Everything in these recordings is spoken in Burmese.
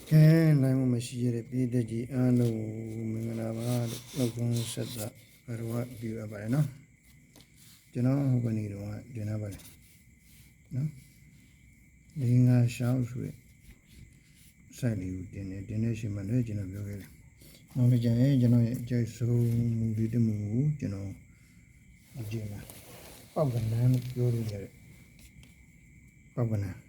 ခဲလိုင်းမမရှိရတဲ့ပြည်သက်ကြီးအားလုံးမင်္ဂလာပါလို့နှုတ်ခွန်းဆက်တာဘရဝပြုအပ်ပါတယ်နော်ကျွန်တော်ဟိုကနေတော့တင်လာပါတယ်နော်ဒီငါရှောင်းဆိုရစိုက်လေးကိုတင်နေရှင်မလည်းကျွန်တော်ပြောခဲ့တယ်နောက်လည်းကျရင်ကျွန်တော်ရဲ့အကျိုးဆုံးမူဒီတမှုကိုကျွန်တော်အကျဉ်းမှာပောက်ကနန်းပြောလို့ရတယ်ပောက်ကနန်း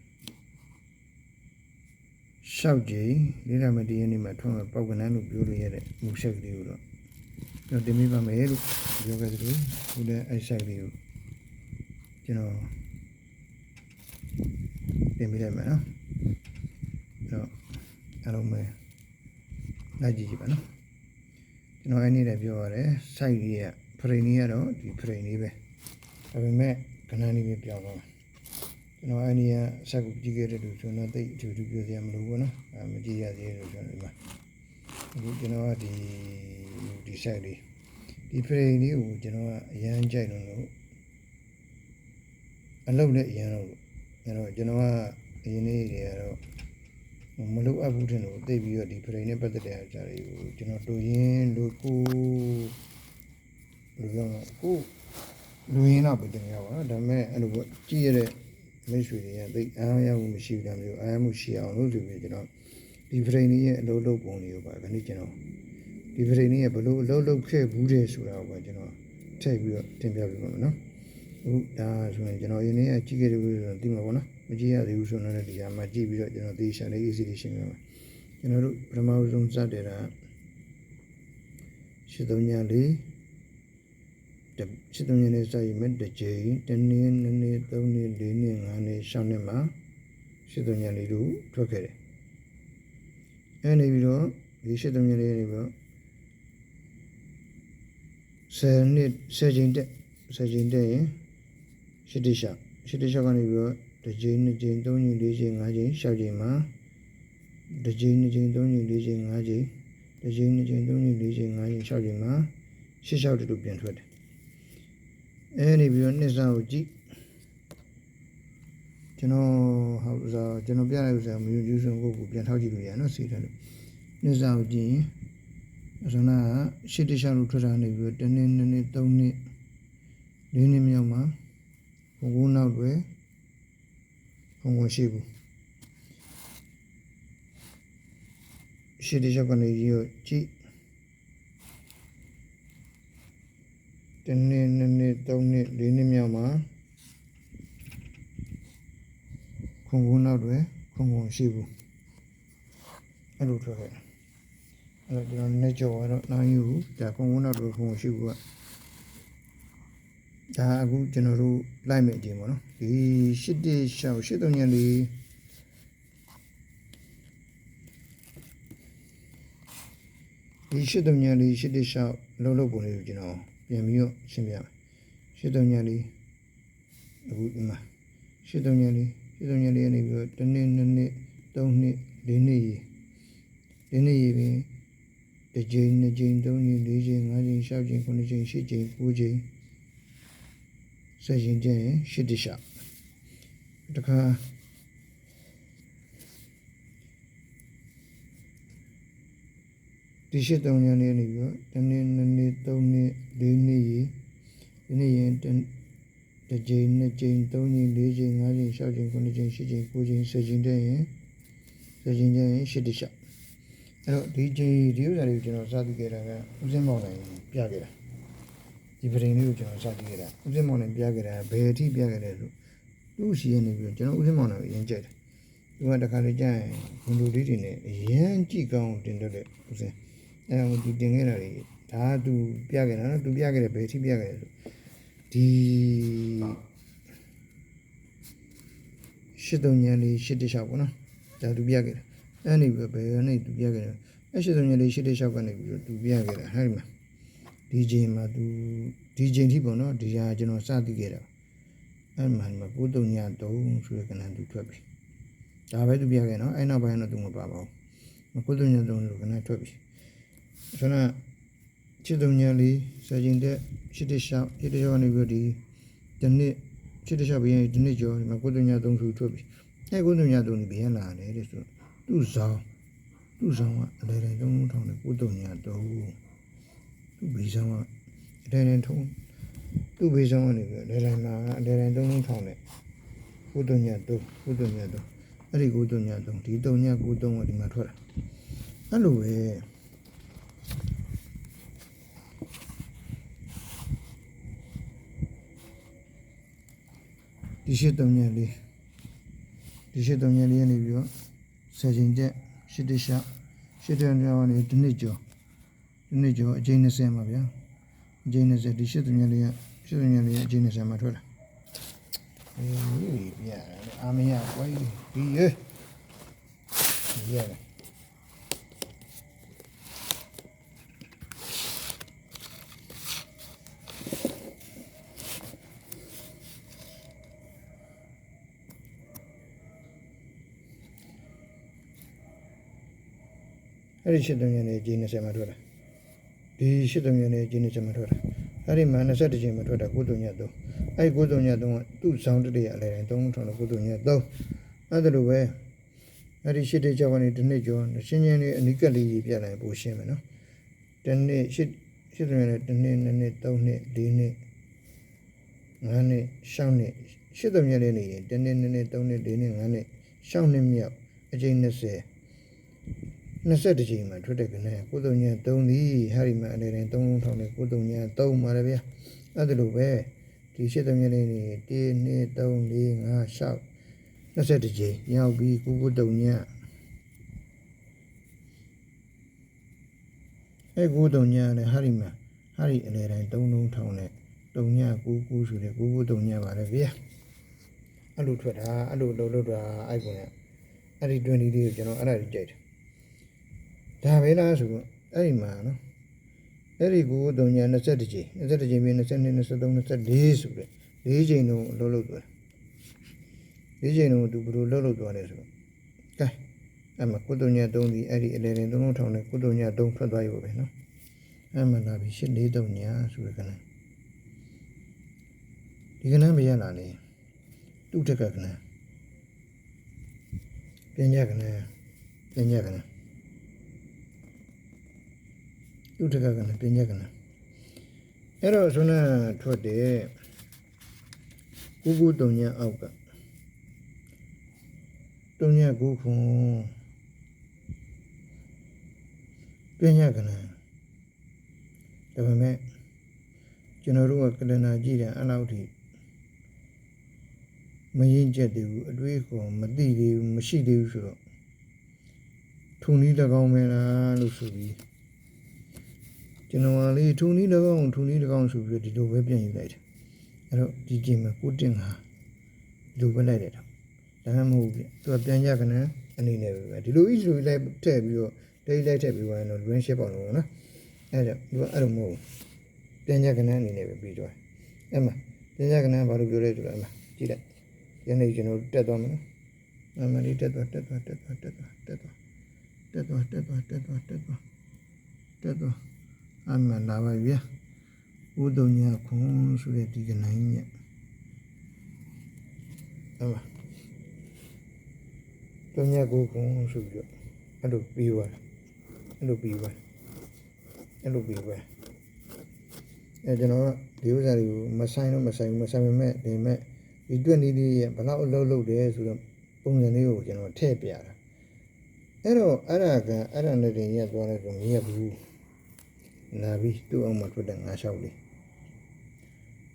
ရှောက်ကြည်လေးရမတည်ရနေမှာထွန်းပောက်ကနန်းလို့ပြောလို့ရတဲ့မူဆက်ကလေးကိုတော့ကျွန်တော်တင်ပြပါမယ်လို့ပြောခဲ့သလိုဒီလည်းအဲ့ဆိုင်လေးကိုကျွန်တော်တင်ပြလိုက်မယ်နော်တော့အားလုံးပဲလိုက်ကြည့်ကြပါနော်ကျွန်တော်အဲ့နေ့လည်းပြောရတယ်စိုက်လေးကဖရိန်လေးကတော့ဒီဖရိန်လေးပဲဒါပေမဲ့ကနန်းလေးပဲပြောင်းသွားတယ်ကျွန်တော်အဲ့ဒီကဆက်ကိုကြည့်ခဲ့တဲ့လူကျွန်တော်သိအထူးပြောစရာမလိုဘူးနော်မကြည့်ရသေးလို့ကျွန်တော်ဒီမှာအခုကျွန်တော်ကဒီဆိုင်လေးဒီဖရိန်လေးကိုကျွန်တော်ကအရန်ကြိုက်လို့အလုပ်နဲ့အရန်လို့အဲ့တော့ကျွန်တော်ကအရင်နေ့တွေကတော့မလုပ်အပ်ဘူးထင်လို့သိပြီးတော့ဒီဖရိန်နဲ့ပတ်သက်တဲ့အရာတွေကိုကျွန်တော်တူရင်းလူကိုလူရောကိုလူရင်းတော့ပြင်ရပါတော့ဒါပေမဲ့အဲ့လိုကြည့်ရတဲ့မိတ်ဆွေတွေကသိအားရမှုမရှိဘူးလားမျိုးအားရမှုရှိအောင်လို့ဆိုပြီးကျွန်တော်ဒီဖရိန်လေးရဲ့အလုပ်လုပ်ပုံတွေကိုပါခဏကျွန်တော်ဒီဖရိန်လေးရဲ့ဘလို့အလုပ်လုပ်ခဲ့ဘူးတယ်ဆိုတာကိုပါကျွန်တော်ထည့်ပြီးတော့တင်ပြပေးပါမယ်နော်အခုဒါဆိုရင်ကျွန်တော်ဒီနေ့အကြည့်ခဲ့တယ်လို့ဆိုတော့သိမှာပေါ့နော်မကြည့်ရသေးဘူးဆိုတော့လည်းဒီကမှာကြည့်ပြီးတော့ကျွန်တော်သေချာလေး easy ရှင်းပြပါမယ်ကျွန်တော်တို့ပထမဆုံးစတဲ့တာ83ညလေး83ညလေးစရမယ်တစ်ချိန်တစ်နေ့နှစ်နေ့သုံးနေ့လေးနေ့ငါးနေ့6နှစ်မှာ83ညလေးတို့ထွက်ခဲ့တယ်အဲနေပြီးတော့ဒီ83ညလေးနေပြီးတော့10နှစ်10ချိန်တက်ရင်86ကနေပြီးတော့တစ်ချိန်နှစ်ချိန်သုံးချိန်လေးချိန်ငါးချိန်6ချိန်မှာတစ်ချိန်နှစ်ချိန်သုံးချိန်လေးချိန်ငါးချိန်တစ်ချိန်နှစ်ချိန်သုံးချိန်လေးချိန်ငါးချိန်6ချိန်မှာ86တူပြန်ထွက်တယ်အဲဒီပြီးတော့နှစ်စားကိုကြည့်ကျွန်တော်ဟုတ်စားကျွန်တော်ပြလိုက်လို့ဆိုမယူဆုံးကိုပြန်ထောက်ကြည့်လို့ရနော်စီတယ်လို့နှစ်စားကိုကြည့်ရင်အစနာ86လို့ထွက်တာနေပြီးတော့တစ်နှစ်နှစ်နှစ်သုံးနှစ်လေးနှစ်မြောက်မှာဘုံနောက်တွေဘုံရှိဘူး86ကနေရောကြည့်တစ်နှစ်နှစ်နှစ်သုံးနှစ်လေးနှစ်မြောက်မှာခုံနောက်တွေခုံရှိဘူးအဲ့လိုထွက်ခဲ့အဲ့တော့ကျွန်တော်နေကြောတော့နိုင်ယူဒါခုံနောက်တွေခုံရှိဘူးကဒါအခုကျွန်တော်တို့လိုက်မယ်အချိန်ပေါ့နော်ဒီ83ညလေးဒီ83ညလေး86လုံးလုံးပုံလေးကိုကျွန်တော်ပြန်ပြီးတော့ရှင်းပြမယ်83ညလေးအခုဒီမှာ83ညလေးနေပြီးတော့တစ်နှစ်နှစ်နှစ်သုံးနှစ်လေးနှစ်ရေပင်တစ်ချိန်နှစ်ချိန်သုံးချိန်လေးချိန်ငါးချိန်6ချိန်9ချိန်10ချိန်9ချိန်ဆက်ရင်ကျရင်86တခါဒီ83ညလေးနေပြီးတော့တစ်နှစ်နှစ်နှစ်သုံးနှစ်လေးနှစ်ရေဒီနေ့ရင်တစ်ချိန်နှစ်ချိန်သုံးချိန်လေးချိန်ငါးချိန်6ချိန်9ချိန်10ချိန်9ချိန်10ချိန်တဲ့ရင်ကျရင်86အဲ့တော့ဒီချိန်ဒီဥစ္စာတွေကိုကျွန်တော်စသည့်ခဲ့တာကဦးစင်းမောင်နိုင်ပြခဲ့တာဒီပရင်လေးကိုကျွန်တော်စသည့်ခဲ့တာဦးစင်းမောင်နိုင်ပြခဲ့တာဘယ်အထိပြခဲ့လဲဆိုသူ့စီရနေပြီးတော့ကျွန်တော်ဦးစင်းမောင်နိုင်ကိုအရင်ကြိုက်တယ်သူကတခါလေကြာရင်ဘုံလူလေးတွေနဲ့အရင်ကြည့်ကောင်းတင်တတ်တဲ့ဦးစင်းအဲ့တော့သူတင်ခဲ့တာတွေဒါသူပြခဲ့တာနော်သူပြခဲ့တယ်ဘယ်အထိပြခဲ့လဲဆိုဒီ83ညလေး86ပေါ့နော်ဒါသူပြခဲ့တယ်အဲ့နေပြီးဘယ်ကနေသူပြခဲ့တယ်အဲ့83ညလေး86ကနေပြီးတော့သူပြခဲ့တယ်ဟာဒီမှာဒီချိန်မှာသူဒီချိန်ထိပေါ့နော်ဒီဟာကျွန်တော်စသိခဲ့တာအဲ့မှာ9303ဆိုတဲ့ကဏ္ဍသူထွက်ပြီဒါပဲသူပြခဲ့နော်အဲ့နောက်ပိုင်းတော့သူမပါပါဘူး9303ဆိုကဏ္ဍထွက်ပြီဆိုတော့83ညလေး10ချိန်တက်86ကနေပြီးဒီဒီနေ့86ပြီးရင်ဒီနေ့ကျော်ဒီမှာ93ည3ဆိုထွက်ပြီအဲ့93ည3ဒီဘယ်လာလဲတဲ့ဆိုသူ့ဇောင်း သူ့ဆောင်ကအလဲတိုင်းသုံးထောင်နဲ့ကုတုံညာတော့သူ့ဘေးဆောင်ကအလဲတိုင်းထုံးသူ့ဘေးဆောင်ကနေပြီးလဲတိုင်းမှာအလဲတိုင်းသုံးထောင်နဲ့ကုတုံညာတော့အဲ့ဒီကုတုံညာတော့ဒီတုံညာကုတုံကဒီမှာထွက်တာအဲ့လိုပဲဒီရှစ်တုံညာလေးကနေပြီးတော့ဆယ်ချိန်တက်ရှစ်တရှရှစ်တဲ့ကြောင်းနေဒီနှစ်ကျော်အကျဉ်း20မှာဗျာအကျဉ်း20ဒီရှစ်တုံညာလေးကအကျဉ်း20မှာထွက်တာအေးပြရတယ်အာမရကွာဒီရတယ်အဲ့ဒီရှစ်တုံညာလေးအကျဉ်း20မှာထွက်တာဒီရှစ်တုံညာလေးအကျဉ်း20မှာထွက်တာအဲ့ဒီမှာ21ချိန်မှာထွက်တာကုတုံညာ3အဲ့ဒီကုတုံညာ3ကသူ့ဆောင်တည်းအလဲတိုင်း3ထောင်ကုတုံညာ3အဲ့ဒါလိုပဲအဲ့ဒီရှစ်တဲ့ကြောက်ကနေဒီနှစ်ကျော်ရှင်းလေးအနိကလေးကြီးပြလိုက်ပို့ရှင်းမယ်နော်ဒီနှစ်ရှစ်တုံညာလေးဒီနှစ်2နှစ်3နှစ်4နှစ်5နှစ်6နှစ်ရှစ်တုံညာလေးနေရင်ဒီနှစ်2နှစ်3နှစ်4နှစ်5နှစ်6နှစ်မြောက်အချိန်20 21ချိန်မှာထွက်တဲ့ကနေ့ကုတုံညာ3ဒီဟာဒီမှာအလဲတိုင်း3ထောင်နဲ့ကုတုံညာ3မှာလည်းဗျာအဲ့ဒါလိုပဲဒီရှစ်တုံညာလေးနေ1 2 3 4 5 6 21ချိန်ရောက်ပြီးကုတုံညာအဲ့ကုတုံညာလည်းဟာဒီမှာဟာဒီအလဲတိုင်း3ထောင်နဲ့တုံညာ9ဆိုတဲ့ကုတုံညာပါလေဗျာအဲ့လိုထွက်တာအဲ့လိုလုပ်တာအဲ့ကုနဲ့အဲ့ဒီ20လေးကိုကျွန်တော်အဲ့ဒါကြီးကြိုက်တယ်ဒါပဲလားဆိုတော့အဲ့ဒီမှာနော်အဲ့ဒီကိုတုံညာ21ချိန်ပြီး22 23 24ဆိုတဲ့4ချိန်လုံးလှုပ်သွားတယ်4ချိန်လုံးသူဘယ်လိုလှုပ်သွားလဲဆိုတော့ကဲအဲ့မှာကုတုံညာ3ဒီအဲ့ဒီအလဲတင်3000ထောင်နဲ့ကုတုံညာ3ထွက်သွားရုံပဲနော်အဲ့မှာလာပြီး8 4တုံညာဆိုတဲ့ကဏ္ဍဒီကဏ္ဍမရလာလေသူ့ထက်ကကဏ္ဍပညာကဏ္ဍသူ့ထက်ကကဏ္ဍပညာကဏ္ဍအဲ့တော့ဆိုတော့ထွက်တယ်ကုတုံညာအောက်ကတုံညာ9ခုပညာကဏ္ဍဒါပေမဲ့ကျွန်တော်တို့ကကလနာကြည့်တယ်အဲ့လောက်ထိမရင်ကျက်သေးဘူးအတွေးကိုမသိသေးဘူးမရှိသေးဘူးဆိုတော့ထုံနည်း၎င်းပဲလားလို့ဆိုပြီးကျွန်တော်ကလေထုံနည်း၎င်းဆိုပြီးဒီလိုပဲပြန်ယူလိုက်တယ်အဲ့တော့ဒီကြိမ်မှာကိုတင်ဟာဒီလိုပဲလိုက်တယ်ဒါမှမဟုတ်ပြသူကပြန်ကြကနန်းအနေနဲ့ပဲဒီလိုကြီးလိုက်ထည့်ပြီးတော့ဒိတ်လိုက်ထည့်ပြီးသွားရင်တော့လွင်းရှစ်ပေါ့လို့နော်အဲ့ဒါသူကအဲ့လိုမဟုတ်ပြန်ကြကနန်းအနေနဲ့ပဲပြီးသွားအဲ့မှာပြန်ကြကနန်းဘာလို့ပြောလဲဆိုတော့အဲ့မှာကြည့်လိုက်ယနေ့ကျွန်တော်တက်သွားမယ်နော်အမှန်ဒီတက်သွားအမှန်လာပါဗျာဥဒုံညာခွန်ဆိုတဲ့ဒီကနိုင်ညအမှန်တုံညာကိုခွန်ဆိုပြီးတော့အဲ့လိုပြီးသွားအဲ့ကျွန်တော်ကဒီဥစ္စာတွေကိုမဆိုင်ပေမဲ့ဒီမဲ့ဒီတွက်နည်းလေးရဲ့ဘယ်လောက်အလုပ်တယ်ဆိုတော့ပုံစံလေးကိုကျွန်တော်ထည့်ပြတာအဲ့တော့အဲ့ဒါနဲ့တင်ရက်သွားလိုက်တော့မရက်ဘူးလာပြီးသူ့အောင်မှာထွက်တဲ့ငါးလျှောက်လေး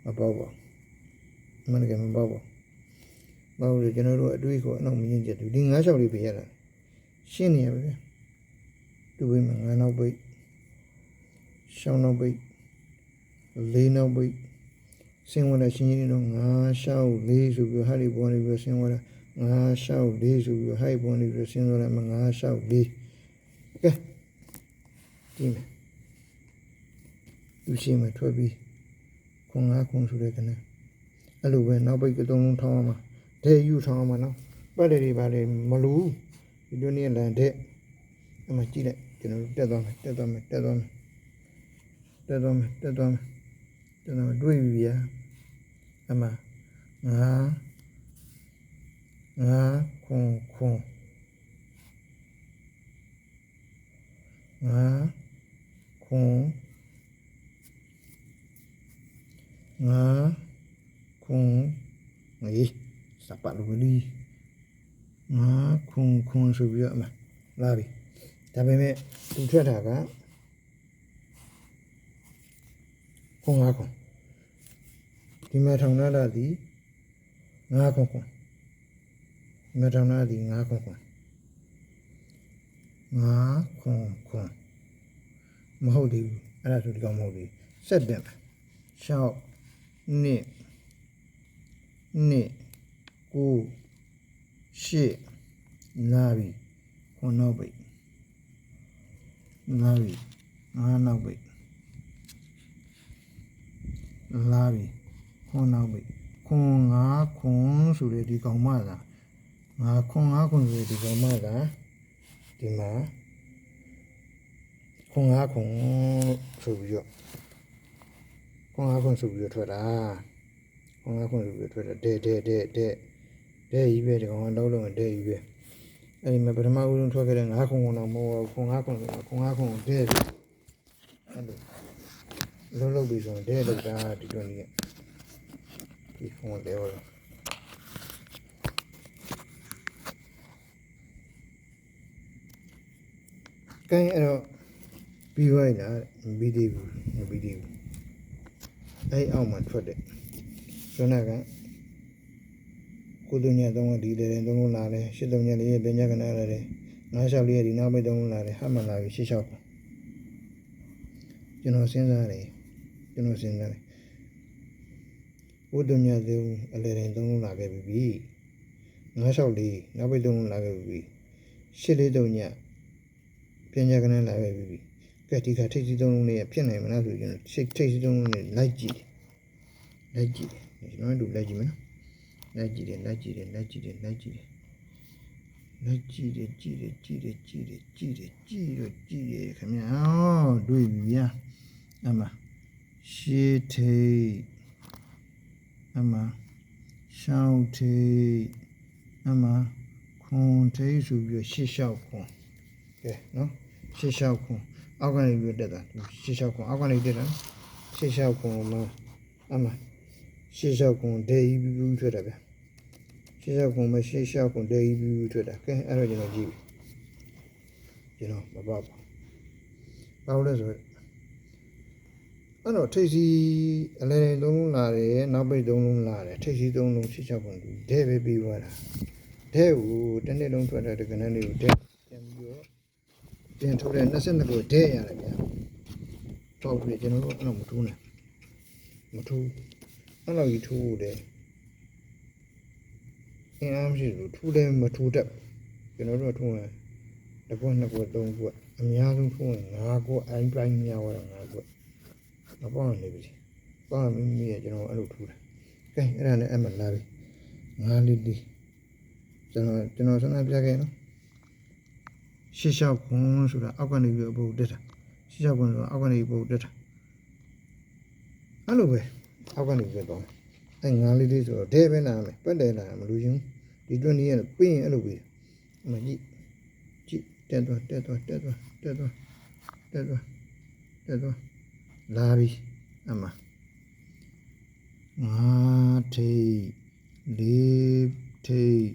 မပေါ့ပါမနက်ကမပေါ့ပါဘာလို့လဲကျွန်တော်တို့အတွေးကိုအနောက်မရင်ကျက်သူဒီငါးလျှောက်လေးပြရတာရှင်းနေရပါပဲသူ့ဝိမှာငါးနောက်ပိတ်ရှောင်းနောက်ပိတ်လေးနောက်ပိတ်ဆင်းဝင်တဲ့ရှင်းရင်းတော့ငါးလျှောက်လေးဆိုပြီးဟာဒီပေါ်နေပြီးဆင်းဝင်တဲ့ငါးလျှောက်လေးဆိုပြီးဟာဒီပေါ်နေပြီးဆင်းဝင်တဲ့ငါးလျှောက်လေးကဲဒီမယ်သူရှိမှထွက်ပြီးခွန်5ခွန်ဆိုတဲ့ကနေ့အဲ့လိုပဲနောက်ပိတ်ကသုံးလုံးထောင်းအောင်မှာဒဲယူထောင်းအောင်မှာနော်ပတ်တယ်တွေပါလေမလူဒီလိုနေ့လန်တဲ့အမှကြည့်လိုက်ကျွန်တော်တက်သွားမယ်တွေးပြီဗျာအမှငါခွန် 5 9 5 9 ấy sắp bạn luôn đi 5 9 số biểu mà là đi ta bên mẹ cũng thuyết hả cả không 5 9 thì mẹ thằng nó là gì 5 9 mẹ thằng nó là gì 5 9 5 9 mà hậu điအဲ့ဒါဆိုဒီကောင်မဟုတ်ဘူးဆက်တယ်6နှစ်9 8လာပြီခုနောက်ပိတ်လာပြီ9နောက်ပိတ်လာပြီခုနောက်ပိတ်ခွန်5ခွန်ဆိုတဲ့ဒီကောင်မလား5ခွန်5ခွန်ဆိုတဲ့ဒီကောင်မလားဒီမှာခွန်5ခွန်ဆိုပြီးတော့ခွန်5ခွန်ဆိုပြီးတော့ထွက်တာခွန်5ခွန်ဆိုပြီးတော့ထွက်တာတဲ့ကြီးပဲဒီကောင်ကလုံးလုံးတဲ့ကြီးပဲအဲ့ဒီမှာပထမဦးဆုံးထွက်ခဲ့တဲ့5ခွန်တော့မဟုတ်ဘူးခွန်5ခွန်ဆိုတာခွန်5ခွန်ကိုတဲ့ပြီအဲ့လိုလုံးပြီးဆိုရင်တဲ့လောက်တာဒီတွင်ကြီးဒီခွန်တဲ့ဟောကဲအဲ့တော့ပြီးသွားပြီလားမပြီးသေးဘူးအဲ့အောက်မှာထွက်တယ်ဆိုတော့ကကိုတုည3ကဒီလေ3လုံးလာတယ်8 3ည4ရဲ့ပညာကနာလာတယ်9 6 4ရဲ့ဒီနောက်ပိတ်3လုံးလာတယ်ဟာမှလာပြီ8 6ကျွန်တော်စဉ်းစားတယ်ကိုတုည3အလေ3လုံးလာခဲ့ပြီ9 6 4နောက်ပိတ်3လုံးလာခဲ့ပြီ8 4 3ညပညာကနာလာခဲ့ပြီကဲဒီကထိပ်စီး3လုံးလေးဖြစ်နိုင်မလားဆိုကျွန်တော်ထိပ်စီး3လုံးလေးလိုက်ကြည့်ကျွန်တော်တို့လိုက်ကြည့်မယ်နော်လိုက်ကြည့်တယ်ခင်ဗျာတွေ့ပြီဗျာအမရှေးထိပ်အမရှောင်းထိပ်အမခွန်ထိပ်ဆိုပြီးရှေ့လျှောက်ခွန်ကဲနော်ရှေ့လျှောက်ခွန်အောက်ကနေပြီးတက်တာရှေ့လျှောက်ခွန်အောက်ကနေတက်တာရှေ့လျှောက်ခွန်မှာအမရှေ့လျှောက်ခွန်ဒေးပြီးထွက်တာဗျာရှေ့လျှောက်ခွန်မရှေ့လျှောက်ခွန်ဒေးပြီးထွက်တာကဲအဲ့တော့ကျွန်တော်ကြည့်ပြီကျွန်တော်မပေါ့ဘာလို့လဲဆိုတော့အဲ့တော့ထိပ်စီအလဲ3လုံးလာတယ်နောက်ပိတ်3လုံးလာတယ်ထိပ်စီ3လုံးရှေ့လျှောက်ခွန်ဒေးပဲပြီးသွားတာဒေးကိုတစ်နှစ်လုံးထွက်တဲ့ကဏ္ဍလေးကိုဒေးပြန်ပြီးတော့ပြန်ထုတ်တဲ့22ကိုဒေးရတယ်ဗျာတော့ပြီကျွန်တော်တို့အဲ့လိုမထိုးနဲ့အဲ့လိုကြီးထိုးဖို့တယ်အင်းအားမရှိလို့ထိုးတယ်မထိုးတတ်ကျွန်တော်တို့ထိုးရင်တစ်ခွက်2ခွက်3ခွက်အများဆုံးထိုးရင်5ခွက်အိုင်းပိုင်းများသွားတော့5ခွက်မပေါ့နေပြီပေါ့မိမိရဲ့ကျွန်တော်အဲ့လိုထိုးတယ်ကဲအဲ့ဒါနဲ့အမှလာပြီ5လီတီကျွန်တော်ဆွမ်းပြခဲ့နော်ရှေ့လျှောက်ခွန်ဆိုတာအောက်ကနေပြီးအပုတ်တက်တာရှေ့လျှောက်ခွန်ဆိုတာအောက်ကနေအပုတ်တက်တာအဲ့လိုပဲအောက်ကနေပြတော့အဲ့9လေးဆိုတော့ဒဲပဲလာမယ်ပတ်တယ်လာမလို့ချင်းဒီတွင်းကြီးရပြီးရင်အဲ့လိုပဲအမကြည့်တက်သွားလာပြီအမ5ထိပ်4ထိပ်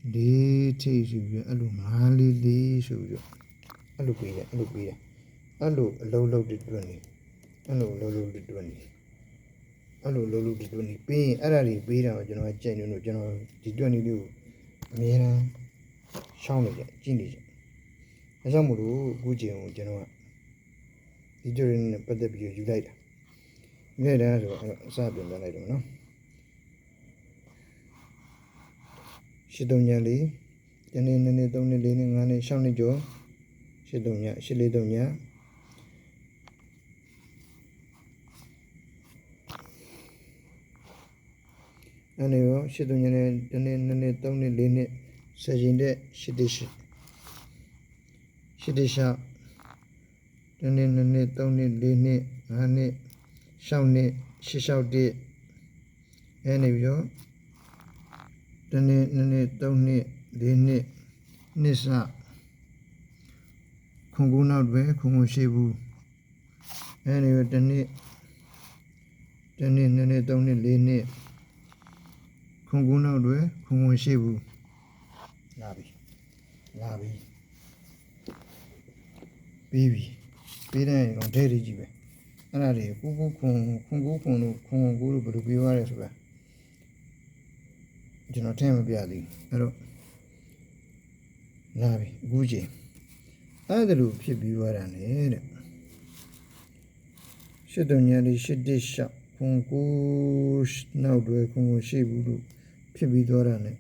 4ထိပ်ဆိုပြီးအဲ့လို5လေးဆိုပြီးအဲ့လိုပေးတယ်အဲ့လိုအလုံးလုံးတွေတွင်းနေအဲ့လိုလုံးလုံးတွေတွင်းနေအဲ့လိုလုံးလုံးတွေတွင်းနေပြီးရင်အဲ့ဒါတွေပေးတာကိုကျွန်တော်ကြိုက်လို့ကျွန်တော်ဒီတွင်းလေးကိုအများအားရှောင်းနေကြကြည့်နေကြအဲကြောင့်မို့လို့အခုချိန်ကိုကျွန်တော်ကဒီတွင်းနဲ့ပတ်သက်ပြီးယူလိုက်တာဆိုတော့အစပြန်ပြလိုက်တော့နော်ရှစ်3ညလေးတနေ့2နေ့3နေ့4နေ့5နေ့6နေ့ကျော်ရှစ်3ည8 4 3ညအဲ့ဒီရောရှစ်3ညနဲ့တနေ့2နေ့3နေ့4နေ့ဆက်ရင်တဲ့ရှစ်တရှတနေ့2နေ့3နေ့4နေ့5နေ့6နှစ်8 6တစ်အဲ့နေပြီးတော့တနေ့2နေ့3နေ့4နှစ်နှစ်စခွ ခွန်ကူနောက်တွဲခွန်ရှိဘူးအဲဒီတစ်နှစ်နှစ်နှစ်သုံးနှစ်လေးနှစ်ခွန်ကူနောက်တွဲခွန်ရှိဘူးလာပြီပြီးတဲ့ကောင်ဒဲရီကြီးပဲအဲ့ဒါတွေကိုခွန်တို့ခွန်ကူတို့ဘယ်လိုပြောရလဲဆိုတာကျွန်တော်ထည့်မပြသေးဘူးအဲ့တော့လာပြီအခုချိန်အဲ့ဒါလိုဖြစ်ပြီးသွားတာလေတဲ့8386ခွန်ကူနောက်တွဲခွန်ရှိဘူးလို့ဖြစ်ပြီးသွားတာ ਨੇ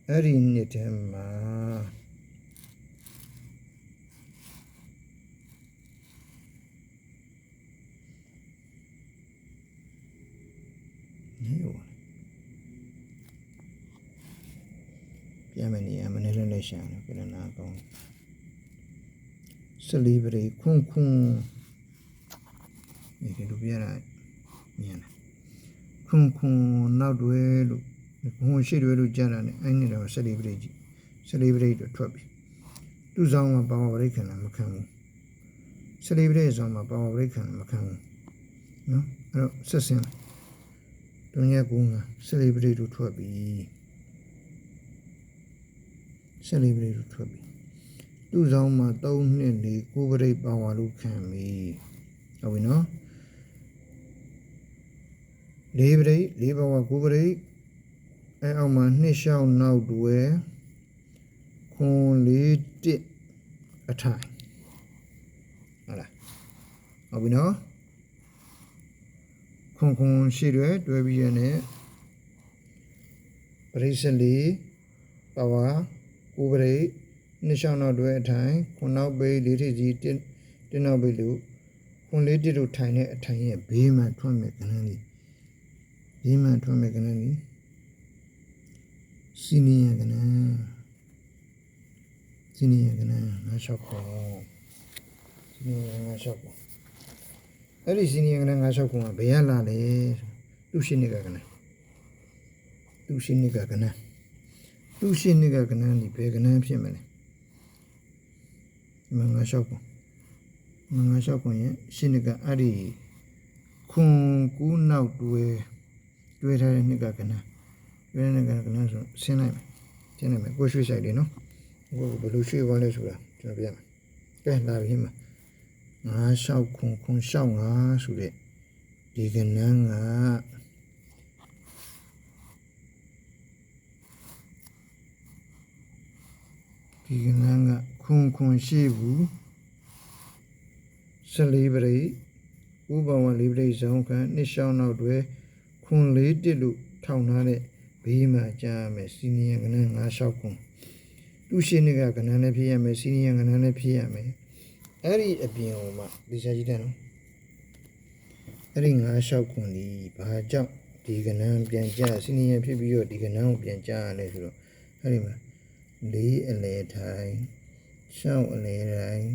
အဲ့ဒီနှစ်ထဲမှာပြန်မယ်နေရမနေ့လည်းရှာတယ်ပြနာကောင်းစလီဘရီခွန်ဒီလိုပြရတာမြင်လားခွန်နောက်တွဲလို့ခွန်ရှိတွဲလို့ကြားတာ ਨੇ အဲ့ဒီတော့စလီဘရီတော့ထွက်ပြီသူ့ဆောင်မှာပါဝရိတ်ခံတာမခံဘူးစလီဘရီဆောင်မှာပါဝရိတ်ခံတာမခံဘူးနော်အဲ့တော့ဆက်စင်းတုံးရကူငါစလီဘရီတို့ထွက်ပြီသူ့ဆောင်မှာ3နှစ်နေကိုပရိတ်ပါဝါလို့ခံပြီဟုတ်ပြီနော်4ပရိတ်4ပါဝါ9ပရိတ်အဲအောက်မှာနှစ်လျှောက်နောက်တွဲခွန်4တစ်အထိုင်ဟုတ်လားဟုတ်ပြီနော်ခွန်ရှိတွဲပြီးရတဲ့ပရိစ္ဆေ4ပါဝါ9ပရိတ်နှစ်လျှောက်နောက်တွဲအထိုင်ခွန်နောက်ပိတ်4ထိပ်စီတင်းနောက်ပိတ်လို့ခွန်4တစ်တို့ထိုင်တဲ့အထိုင်ရဲ့ဘေးမှာထွက်မဲ့ကဏ္ဍလေးစီနီယကဏ္ဍငါလျှောက်ခွန်အဲ့ဒီစီနီယကဏ္ဍငါလျှောက်ခွန်ကဘယ်ရလာလဲသူရှိနေကဏ္ဍဒီဘယ်ကဏ္ဍဖြစ်မလဲငါလျှောက်ခွန်ရဲ့ရှင်းနေကအဲ့ဒီခွန်ကူးနောက်တွဲထားတဲ့နှစ်ကကဏ္ဍဆိုဆင်းလိုက်မယ်ကိုရွှေ့ဆိုင်လေးနော်ကိုဘယ်လိုရွှေ့သွားလဲဆိုတာကျွန်တော်ပြရမယ်ကဲလာပြီမှာငါလျှောက်ခွန်လျှောက်ငါဆိုတဲ့ဒီကဏ္ဍကခွန်ရှိဘူး14ပရိဥပဝ4ပရိဇောင်းခံနှစ်လျှောက်နောက်တွဲခွန်4တစ်လို့ထောင်ထားတဲ့ဘေးမှာကြားမယ်စီနီယကဏ္ဍငါလျှောက်ခွန်သူရှိနေကကဏ္ဍနဲ့ဖြစ်ရမယ်စီနီယကဏ္ဍနဲ့ဖြစ်ရမယ်အဲ့ဒီအပြင်ဟိုမှာဒီစာကြည့်တယ်နော်အဲ့ဒီငါလျှောက်ခွန်ဒီဘာကြောင့်ဒီကဏ္ဍပြန်ကြားစီနီယဖြစ်ပြီးတော့ဒီကဏ္ဍကိုပြန်ကြားရလဲဆိုတော့အဲ့ဒီမှာ4အလဲထိုင်6အလဲတိုင်း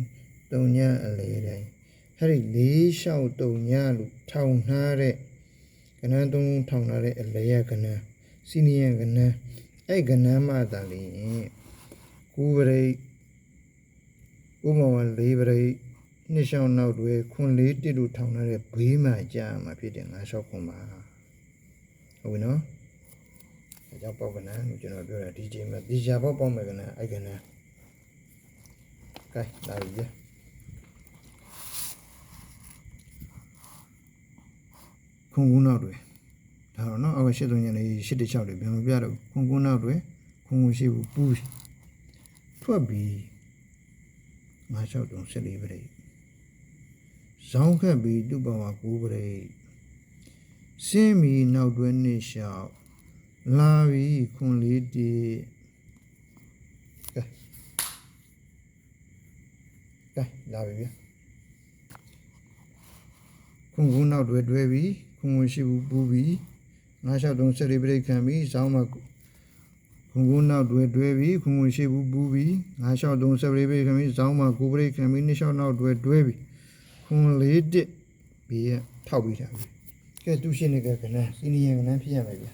3ညအလဲတိုင်းအဲ့ဒီ4 6 3ညလို့ထောင်ထားတဲ့ကဏ္ဍ3ထောင်ထားတဲ့အလဲရကဏ္ဍစီနီယကဏ္ဍအဲ့ကဏ္ဍမှသာလေ9ပရိဥပမာ4ပရိနှစ်လျှောက်နောက်တွဲခွန်4တစ်လို့ထောင်ထားတဲ့ဘေးမှာကြာမှာဖြစ်တယ်ငါလျှောက်ခွန်ပါဟုတ်ပြီနော်အကြောင်းပေါက်ကဏ္ဍလို့ကျွန်တော်ပြောတာဒီချိန်မှာဒီရှာပေါက်မယ်ကဏ္ဍအဲ့ကဏ္ဍကဲလာပြီခွန်ကူနောက်တွဲဒါတော့နော်အောက်83ညနေ816တွေပြန်မပြတော့ခွန်ကူနောက်တွဲခွန်ရှိဘူးပူးထွက်ပြီးငါလျှောက်တုံ14ပရိဇောင်းခက်ပြီးသူ့ဘဝ9ပရိစင်းမီနောက်တွဲနှစ်လျှောက်လာပြီးခွန်4တစ်ကဲလာပြီဗျခွန်ကူနောက်တွဲပြီးခွန်ရှိဘူးပူးပြီးငါလျှောက်တုံ14ပရိခံပြီးဇောင်းမှာခွန်ကူနောက်တွဲပြီးခွန်ရှိဘူးပူးပြီးငါလျှောက်တုံ14ပရိခံပြီးဇောင်းမှာ9ပရိခံပြီးနှစ်လျှောက်နောက်တွဲပြီးခွန်4တစ်ပြီးရထောက်ပြီးတာပြီကဲသူရှင်းနေကကဏ္ဍစီနီယကဏ္ဍဖြစ်ရမယ်ဗျ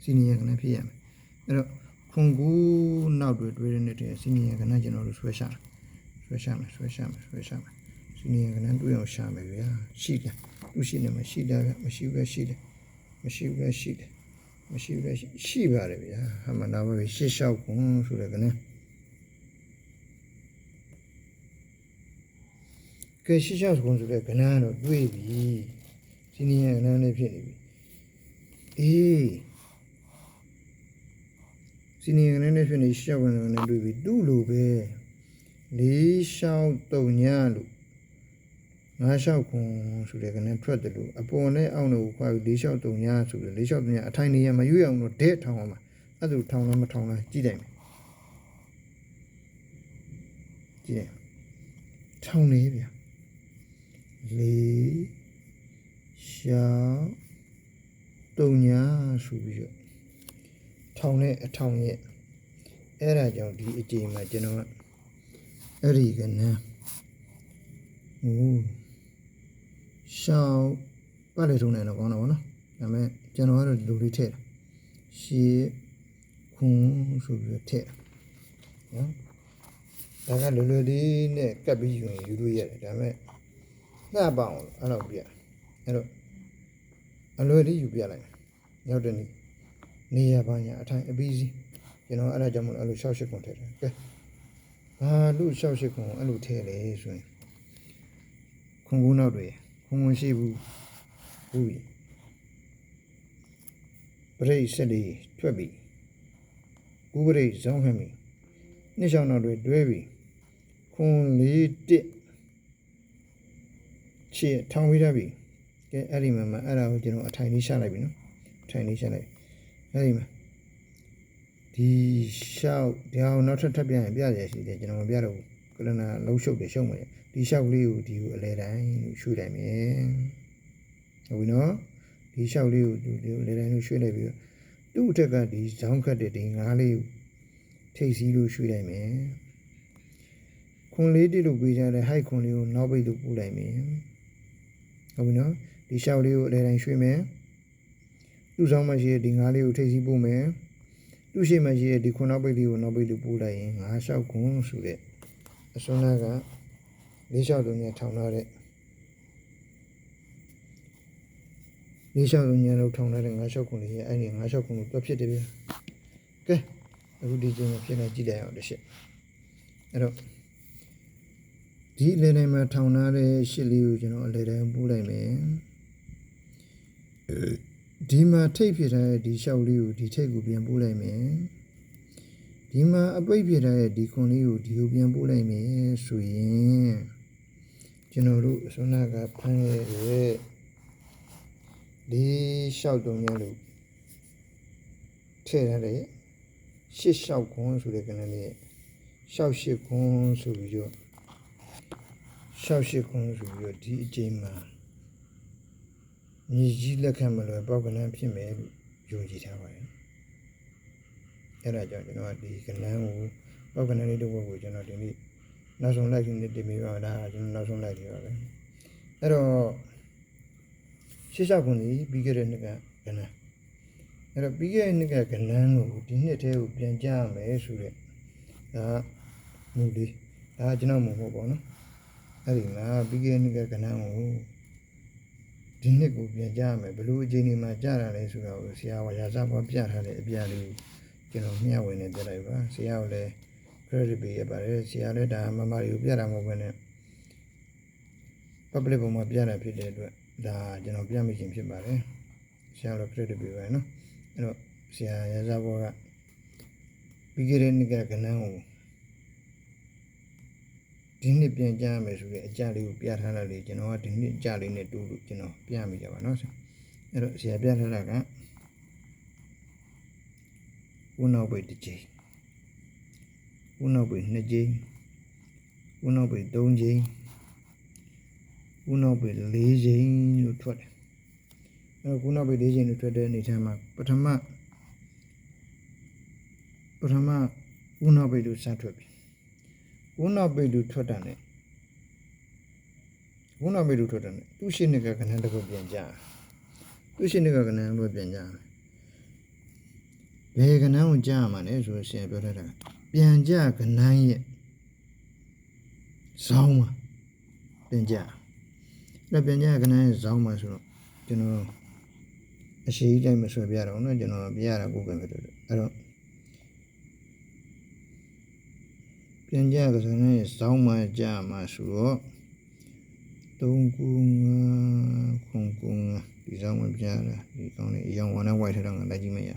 စီနီယကဏ္ဍဖြစ်ရမယ်အဲ့တော့ခွန်ကူနောက်တွဲတဲ့နေ့တည်းစီနီယကဏ္ဍကျွန်တော်တို့ဆွဲရှာ ဆွဲရှာမယ်စီနီယကနန်းတွေ့အောင်ရှာမယ်ဗျာရှိတယ်သူရှိနေမှာရှိတယ်ဗျမရှိဘူးရှိတယ်ရှိပါတယ်ဗျာဟာမနာပါပြီရှစ်လျှောက်ခွန်ဆိုတဲ့ကနန်းကဲရှစ်လျှောက်ခွန်ဆိုတဲ့ကနန်းတော့တွေ့ပြီစီနီယကနန်းလေးဖြစ်နေပြီအေးစီနီယကနန်းလေးဖြစ်နေရှစ်လျှောက်ခွန်နဲ့တွေ့ပြီသူ့လိုပဲလေးလျှောက်တုံညလို့ငါးလျှောက်ခွန်ဆိုတဲ့ကနန်းထွက်တယ်လို့အပေါ်နဲ့အောက်နဲ့ကိုခွာပြီးလေးလျှောက်တုံညဆိုတယ်လေးလျှောက်တုံညအထိုင်နေရမရွေ့အောင်တော့ဒဲ့ထောင်အောင်ပါအဲ့ဒါထောင်လားမထောင်လားကြည့်လိုက်မယ်ကြည့်လိုက်ထောင်နေဗျာလေးလျှောက်တုံညဆိုပြီးတော့ထောင်နဲ့အထောင်ရဲ့အဲ့ဒါကြောင့်ဒီအချိန်မှာကျွန်တော်ကအဲ့ဒီကနန်းဟိုရှောင်းပတ်လေထုံးနေတော့ကောင်းတော့ဗောနော်ဒါပေမဲ့ကျွန်တော်ကတော့လူလေးထည့်ရှေးခွန်ဆိုပြီးတော့ထည့်နော်ဒါကလွယ်လွယ်လေးနဲ့ကပ်ပြီးယူရင်ယူလို့ရတယ်ဒါပေမဲ့နှပ်ပါအောင်အဲ့လိုပြအဲ့တော့အလွယ်လေးယူပြလိုက်ရောက်တဲ့နေရပါညာအထိုင်အပြီးစီးကျွန်တော်အဲ့ဒါကြောင့်မလို့အဲ့လိုရှောက်ရှစ်ခွန်ထည့်တယ်ကဲဘာလို့ရှောက်ရှစ်ခွန်အဲ့လိုထည့်လဲဆိုရင်ခွန်ကူးနောက်တွေခွန်ရှိဘူးပရိတ်ဆက်လေးထွက်ပြီကူပရိတ်ဇောင်းခမ်းပြီနှစ်ချောင်းနောက်တွေတွဲပြီခွန်လေးတစ်ချစ်ထောင်ဝေးရပြီကဲအဲ့ဒီမှာအဲ့ဒါကိုကျွန်တော်အထိုင်လေးရှာလိုက်ပြီနော်အထိုင်လေးရှာလိုက်အဲ့ဒီမှာဒီရှောက်ဒီအောင်နောက်ထပ်ပြရင်ပြရရှိတယ်ကျွန်တော်မပြတော့ဘူးကလနာလုံးရှုပ်တယ်ရှုံးမယ်ဒီရှောက်လေးကိုဒီကိုအလဲတိုင်းလို့ရွှေ့လိုက်မယ်ဟုတ်ပြီနော်ဒီရှောက်လေးကိုဒီအလဲတိုင်းလို့ရွှေ့လိုက်ပြီးတော့သူ့အထက်ကဒီဇောင်းခတ်တဲ့ဒီငါးလေးကိုထိပ်စီးလို့ရွှေ့လိုက်မယ်ခွန်လေးတိလို့ပေးကြတဲ့ဟိုက်ခွန်လေးကိုနောက်ပိတ်လို့ပို့လိုက်မယ်ဟုတ်ပြီနော်ဒီရှောက်လေးကိုအလဲတိုင်းရွှေ့မယ်သူ့ဆောင်မှရှိတဲ့ဒီငါးလေးကိုထိပ်စီးပို့မယ်သူ့ရှိမှရှိတဲ့ဒီခွန်နောက်ပိတ်လေးကိုနောက်ပိတ်လို့ပို့လိုက်ရင်ငါးလျှောက်ခွန်ဆိုတဲ့အစွမ်းနာကလေးလျှောက်တုံးညထောင်ထားတဲ့လေးလျှောက်တုံးညလောက်ထောင်ထားတဲ့ငါးလျှောက်ခွန်လေးရဲ့အဲ့ဒီငါးလျှောက်ခွန်ကိုတွက်ဖြစ်တယ်ဗျာကဲအခုဒီချိန်မှာဖြစ်နေကြည့်လိုက်အောင်တစ်ချက်အဲ့တော့ဒီလေတိုင်းမှာထောင်ထားတဲ့ရှစ်လေးကိုကျွန်တော်အလေတိုင်းပို့လိုက်မယ်ဒီမှာထိပ်ဖြစ်ထားတဲ့ဒီလျှောက်လေးကိုဒီထိပ်ကိုပြန်ပို့လိုက်မယ်ဒီမှာအပိတ်ဖြစ်ထားတဲ့ဒီခွန်လေးကိုဒီကိုပြန်ပို့လိုက်မယ်ဆိုရင်ကျွန်တော်တို့အစွမ်းနာကဖမ်းရတဲ့ဒီလျှောက်တုံးရလို့ထည့်ရတဲ့ရှစ်လျှောက်ခွန်ဆိုတဲ့ကဏ္ဍလေးလျှောက်ရှစ်ခွန်ဆိုပြီးတော့ဒီအချိန်မှာမြေကြီးလက်ခံမလွယ်ပေါက်ကဏ္ဍဖြစ်မယ်လို့ယုံကြည်ထားပါတယ်အဲ့ဒါကြောင့်ကျွန်တော်ကဒီကဏ္ဍကိုပေါက်ကဏ္ဍလေးတစ်ဝက်ကိုကျွန်တော်ဒီနေ့နောက်ဆုံးလိုက်နေတင်ပြီးပါဒါကျွန်တော်နောက်ဆုံးလိုက်နေပါပဲအဲ့တော့ရှစ်လျှောက်ခွန်ကြီးပြီးခဲ့တဲ့နှစ်ကဏ္ဍအဲ့တော့ပြီးခဲ့တဲ့နှစ်ကကဏ္ဍကိုဒီနှစ်ထဲကိုပြန်ကြရမယ်ဆိုတဲ့ဒါမူလေးဒါကျွန်တော်မဟုတ်ပါဘူးနော်အဲ့ဒီမှာပြီးခဲ့တဲ့နှစ်ကကဏ္ဍကိုဒီနှစ်ကိုပြန်ကြရမယ်ဘယ်လိုအချိန်ဒီမှာကြတာလဲဆိုတော့ဆရာကရာဇဘွားပြထားတဲ့အပြလေးကျွန်တော်မျှဝေနေပြလိုက်ပါဆရာကလည်း credit ပေးရပါတယ်ဆရာလည်းဒါမမတွေကိုပြတာမဟုတ်ဘဲနဲ့ public ပုံမှာပြတာဖြစ်တဲ့အတွက်ဒါကျွန်တော်ပြမိခြင်းဖြစ်ပါတယ်ဆရာတို့ credit ပေးပါနော်အဲ့တော့ဆရာရာဇဘွားကပြီးခဲ့တဲ့နှစ်ကကဏ္ဍကိုဒီနှစ်ပြန်ကြရမယ်ဆိုတဲ့အကြလေးကိုပြထားတာလေကျွန်တော်ကဒီနှစ်အကြလေးနဲ့တူလို့ကျွန်တော်ပြမိကြပါနော်အဲ့တော့ဆရာပြထားတာကဦးနောက်ပိတ်တစ်ချိန်ဦးနောက်ပိတ်နှစ်ချိန်ဦးနောက်ပိတ်သုံးချိန်ဦးနောက်ပိတ်လေးချိန်လို့ထွက်တယ်အဲ့တော့ဦးနောက်ပိတ်လေးချိန်လို့ထွက်တဲ့အနေထားမှာပထမဦးနောက်ပိတ်လို့စထွက်ပြီဦးနောက်ပိတ်လို့ထွက်တာ ਨੇ ဦးနောက်ပိတ်လို့ထွက်တာ ਨੇ သူ့ရှိနှစ်ကကဏ္ဍတစ်ခုပြန်ကြသူ့ရှိနှစ်ကကဏ္ဍတစ်ခုပြန်ကြဘယ်ကဏ္ဍကိုကြားရမှာလဲဆိုတော့ဆရာပြောထားတာပြန်ကြကဏ္ဍရဲ့ ဆောင်မှာပြန်ကြအဲ့ပြန်ကြကနန်းဆောင်မှာဆိုတော့ကျွန်တော်အရှိကြီးတိုင်းမဆွဲပြတော့နော်ကျွန်တော်ပြရတာကိုပဲဖြစ်တယ်အဲ့တော့ပြန်ကြကနန်းဆောင်မှာကြမှာဆိုတော့3ခု5ခု9ဒီဆောင်မှာပြရတာဒီကောင်းလေးအယောင်ဝါနဲ့ white ထက်တော့ငါလိုက်ကြည့်မရ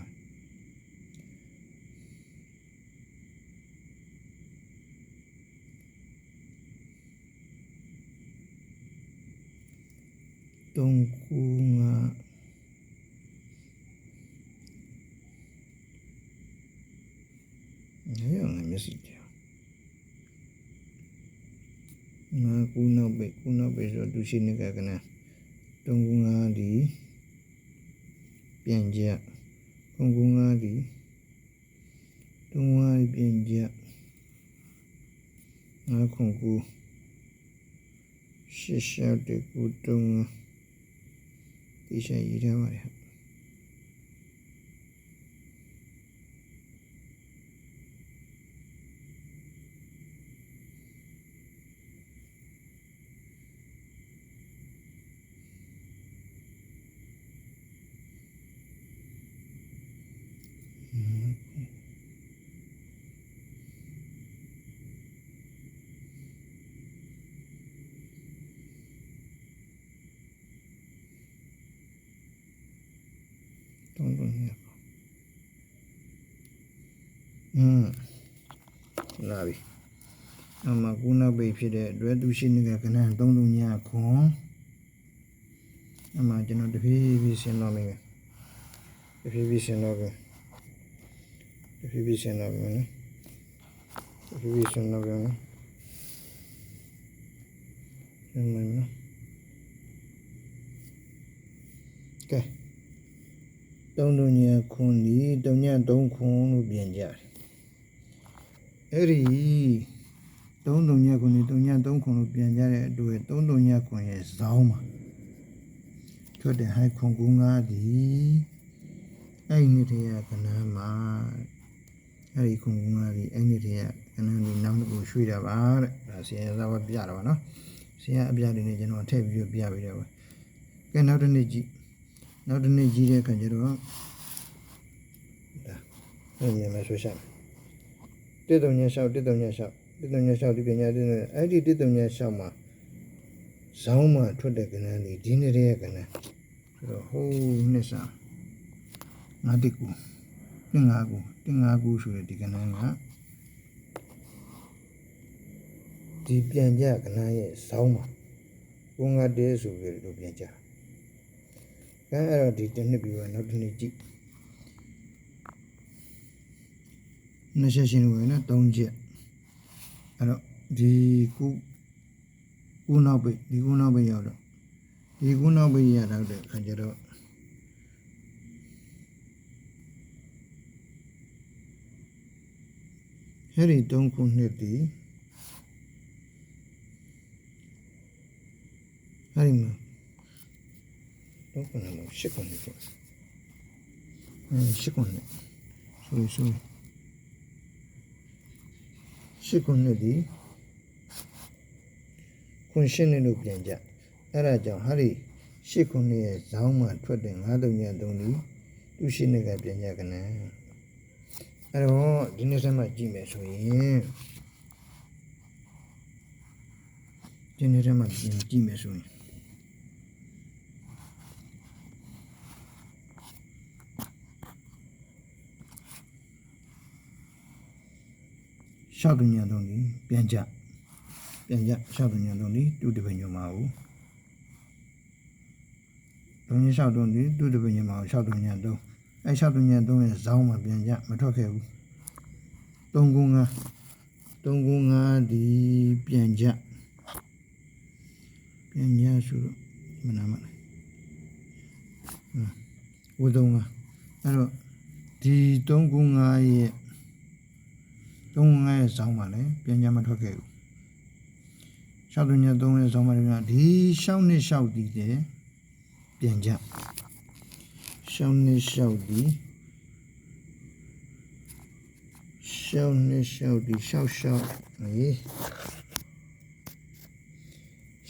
3ခု5မျက်စိကြောင်ငါကူနောက်ပိဆိုသူရှိနေကကန3ခု5ဒီပြန်ကြ3ခု5ဒီ3ခု5ဒီပြန်ကြ5ခု9 8ရှောက်တကူ3ဒီရှိရထားပါလေတုံးတုံးရလာပြီအမကူနာပိတ်ဖြစ်တဲ့အတွက်သူရှိနေတဲ့ကနန်း3ညခွန်အမကျွန်တော်တဖြည်းဖြည်းဆင်းတော့မယ်တဖြည်းဖြည်းဆင်းတော့မယ်တဖြည်းဖြည်းဆင်းတော့မယ်တဖြည်းဖြည်းဆင်းတော့မယ်ဆင်းမယ်နော်ကဲ3ညခွန်ဒီ3ည3ခွန်လို့ပြင်ကြတယ်အဲ့ဒီ3ညခွန်ဒီ3ည3ခွန်လို့ပြင်ကြတဲ့အတွက်3ညခွန်ရဲ့ဇောင်းမှာထွက်တဲ့ဟိုက်ခွန်ကူ9ဒီအဲ့ဒီနေ့တည်းကကနန်းမှာအဲ့ဒီခွန်ကူ9ဒီအဲ့ဒီတည်းကကနန်းဒီနောက်တစ်ခုရွှေ့တာပါတဲ့ဒါဆရာသာပြတာပါနော်ဆရာအပြတွေနဲ့ကျွန်တော်ထည့်ပြီးပြပေးတယ်ပါကဲနောက်တစ်နေ့ကြည့်နောက်တစ်နေ့ကြီးတဲ့အခါကျတော့ဒါအဲ့ဒီမှာဆွဲရှာမယ်1 3 6 1 3 6 1 3 6ဒီပညာတဲ့အဲ့ဒီ1 3 6မှာဇောင်းမှာထွက်တဲ့ကဏ္ဍလေးဒီနေ့တည်းရဲ့ကဏ္ဍဆိုတော့ဟိုးနှစ်စား5တိကူ5ကူ5ကူဆိုတဲ့ဒီကဏ္ဍကဒီပြန်ကြကဏ္ဍရဲ့ဇောင်းမှာကိုငါတဲဆိုပြီးတော့ပြန်ကြအဲ့တော့ဒီတစ်နှစ်ပြီးတော့နောက်တစ်နှစ်ကြည့်နှစ်ချက်ရှင်းလို့ရနော်3ချက်အဲ့တော့ဒီကူနောက်ပိတ်ဒီကူနောက်ပိတ်ရောက်တော့ဒီကူနောက်ပိတ်ရတော့တဲ့အခါကျတော့အဲ့ဒီ3ခုနှစ်ဒီအဲ့ဒီမှာတော့ခုနက8ခုနှစ်ဖြစ်8ခုနှစ်ဆို8ခုနှစ်ဒီခွန်ရှင်းနေလို့ပြန်ကြအဲ့ဒါကြောင့်ဟာဒီ8ခုနှစ်ရဲ့ဇောင်းမှာထွက်တဲ့9 3 3ဒီသူရှင်းနေကပြန်ကြကနန်းအဲ့တော့ဒီနေ့ဆက်မှကြည့်မယ်ဆိုရင်ဒီနေ့ဆက်မှကြည့်မယ်ဆိုရင်ရှောက်ညံသုံးဒီပြန်ကြရှောက်ညံသုံးဒီတူတပင်ညမှာဘူး3ညရှောက်သုံးဒီတူတပင်ညမှာရှောက်ညံသုံးအဲ့ရှောက်ညံသုံးရဲ့ဇောင်းမှာပြန်ကြမထွက်ခဲ့ဘူး3ခု5ဒီပြန်ကြဆိုတော့မနာမလဲဝုသုံးကအဲ့တော့ဒီ3ခု5ရဲ့3ခု5ရဲ့ဇောင်းမှာလည်းပြန်ကြမထွက်ခဲ့ဘူးရှောက်ညံ3ရဲ့ဇောင်းမှာလည်းဒီရှောက်နှစ်ရှောက်ဒီတဲ့ပြန်ကြရှောက်နှစ်ရှောက်ဒီရှောက်နှစ်ရှောက်ဒီရှောက်ဟေး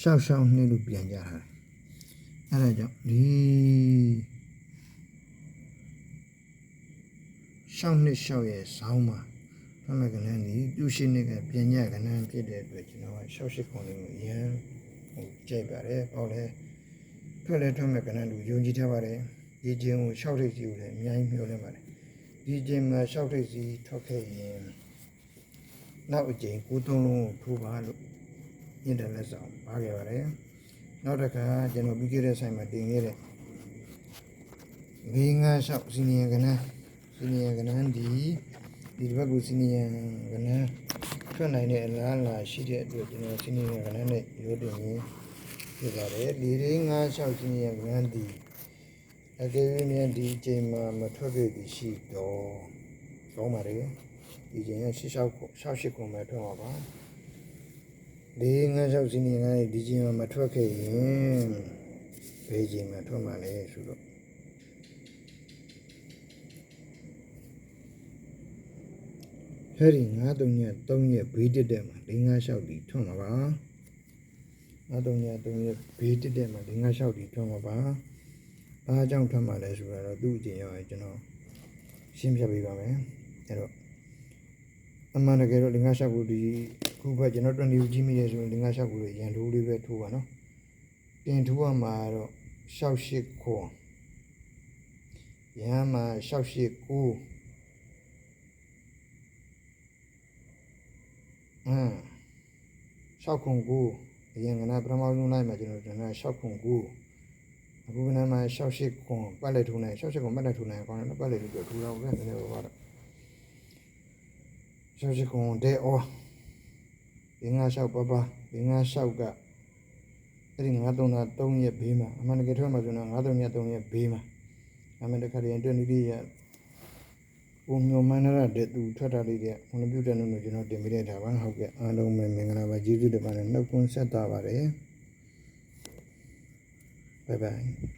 ရှောက်ရှောက်နှစ်လို့ပြန်ကြတာအဲ့ဒါကြောင့်ဒီရှောက်နှစ်ရှောက်ရဲ့ဇောင်းမှာဖတ်မဲ့ကဏ္ဍဒီပြုရှိနှစ်ကပြန်ညကဏ္ဍဖြစ်တဲ့အတွက်ကျွန်တော်ကရှောက်ရှိခွန်လေးကိုအရင်ကြိုက်ပါတယ်ပေါ့လေထွက်မဲ့ကဏ္ဍလူယုံကြည်ထားပါတယ်ဒီကျင်းကိုရှောက်ထိပ်စီကိုလည်းအများကြီးမျှော်လင့်ပါတယ်ဒီကျင်းမှာရှောက်ထိပ်စီထွက်ခဲ့ရင်နောက်အကျင်းကိုသုံးလုံးကိုထိုးပါလို့ညင်တယ်လက်ဆောင်ပါခဲ့ပါတယ်နောက်တစ်ခါကျွန်တော်ပြီးခဲ့တဲ့ဆိုင်မှာတင်ခဲ့တဲ့၄၅၆စီနီယံကဏ္ဍဒီဘက်ကစီနီယံကဏ္ဍထွက်နိုင်တဲ့အလားအလာရှိတဲ့အတွက်ကျွန်တော်စီနီယံကဏ္ဍနဲ့ရိုးတင်ရင်းဖြစ်ပါတယ်၄၅၆စီနီယံကဏ္ဍဒီအကယ်၍မြန်ဒီအချိန်မှာမထွက်ခဲ့ပြီရှိတော့ကောင်းပါတယ်ဒီချိန်က68ခုမှထွက်မှာပါ၄၅၆စီနီယံကဒီချိန်မှာမထွက်ခဲ့ရင်ဘယ်ချိန်မှာထွက်မှာလဲဆိုတော့အဲ့ဒီ9-3ရက်ဘေးတက်တဲ့မှာ4-5-6ဒီထွက်မှာပါ9-3ရက်ဘေးတက်တဲ့မှာ4-5-6ဒီထွက်မှာပါအားကြောင့်ထွက်မှာလဲဆိုတာတော့သူ့အကျင့်ရောကျွန်တော်ရှင်းပြပေးပါမယ်အဲ့တော့အမှန်တကယ်တော့4-5-6ခုဒီခုဘက်ကျွန်တော်20ကြီးမိရဲဆိုရင်4-5-6ခုရန်ထိုးလေးပဲထိုးပါနော်ပြင်ထိုးရမှာတော့6-8ခွန်ရဟန်းမှာ6-8-96ခု9အရင်ကနပထမဆုံးလိုက်မှာကျွန်တော်6ခု9အခုကနမှာ68ခုပတ်လက်ထိုးနိုင်68ခုပတ်လက်ထိုးနိုင်ကောင်းတယ်ပတ်လက်လေးတော့ထိုးတော့လည်းနည်းနည်းပါတော့68ခုဒဲအော56ပပ56ကအဲ့ဒီ9-3ရက်ဘေးမှာအမှန်တကယ်ထွက်မှာဆိုတော့9-3ရက်ဘေးမှာအမှန်တကယ်ရင်တွေ့နေသေးရပုံမျိုးမှန်ရတဲ့သူထွက်တာလေးတဲ့ကွန်ပျူတာနဲ့ကျွန်တော်တင်ပေးတဲ့ဒါပါဟုတ်ကဲ့အားလုံးပဲမင်္ဂလာပါကျေးဇူးတင်ပါတယ်နှုတ်ခွန်းဆက်တာပါတယ်ဘိုင်ဘိုင်